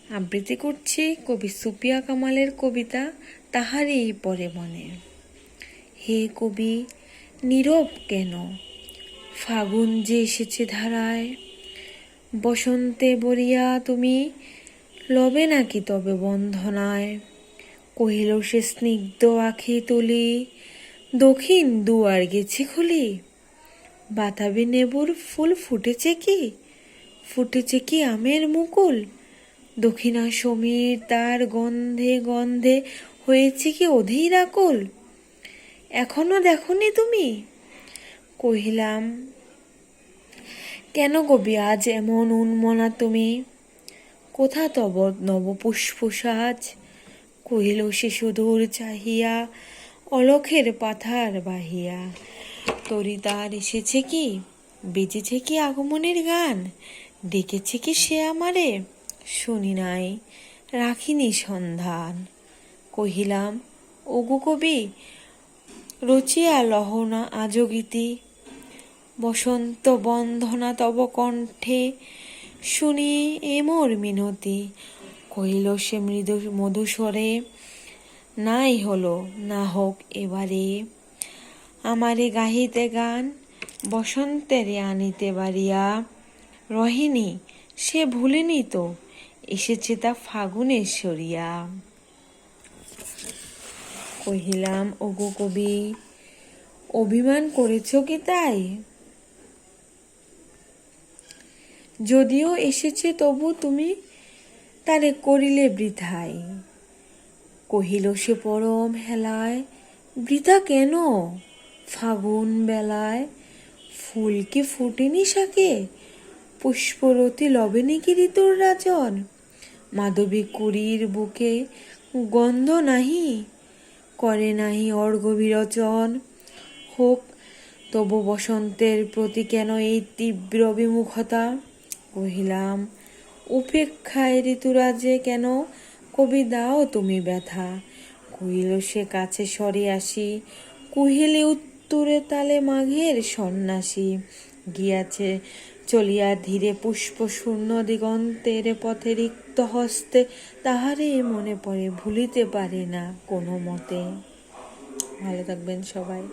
আবৃত্তি করছি কবি সুফিয়া কামালের কবিতা তাহারই পরে মনে। হে কবি, নীরব কেন? ফাগুন যে এসেছে ধারায়, বসন্তে বরিয়া তুমি লবে নাকি তবে বন্ধনায়? কহিল সে স্নিগ্ধ আখি তুলি, দক্ষিণ দুয়ার গেছি খুলি। বাতাবি নেবুর ফুল ফুটেছে কি? ফুটেছে কি আমের মুকুল? দক্ষিণা সমীর তার গন্ধে গন্ধে হয়েছে কি অধীর আকুল? এখনো দেখনি তুমি? কহিলাম, কেন কবি আজ এমন উন্মনা তুমি? কোথা তব নবপুষ্প সাজ? কহিল সে সুদূর চাহিয়া, অলখের পাথার বাহিয়া। তরি তার এসেছে কি? বেজেছে কি আগমনের গান? ডেকেছে কি সে আমারে? শুনি নাই, রাখিনি সন্ধান। কহিলাম, ওগো কবি, রচিয়া লহনা আজ গীতি। বসন্ত বন্দনা তব কণ্ঠে, শুনি এ মোর মিনতি। কহিল সে মৃদু মধুস্বরে, নাই হলো না হোক এবারে। আমারে গাহিতে গান, বসন্তেরে আনিতে বাড়িয়া। রহিনী সে ভুলেনি তো, এসেছে তা ফাগুনে সরিয়া। কহিলাম, ওগো কবি, অভিমান করেছ কি তাই? যদিও এসেছে তবু তুমি তারে করিলে বৃথাই। কহিল সে পরম হেলায়, বৃথা কেন ফাগুন বেলায়? ফুল কি ফুটেনি শাকে? পুষ্পরতি লবেনি কি ঋতুর রাজন? মাধবী কুড়ির বুকে গন্ধ নাহি, করে নাহি অর্ঘ্য বিরোচন। হোক তবু বসন্তের প্রতি কেন এই তীব্র বিমুখতা? কহিলাম, উপেক্ষায় ঋতুরাজে কেন কবি দাও তুমি ব্যথা? কহিল সে কাছে সরে আসি, কহিলে উত্তরে তালে মাঘের সন্ন্যাসী। গিয়াছে চলিয়া ধীরে পুষ্প শূন্য দিগন্তের পথে রিক্ত হস্তে, তাহারে মনে পড়ে ভুলিতে পারে না কোনো মতে। ভালো থাকবেন সবাই।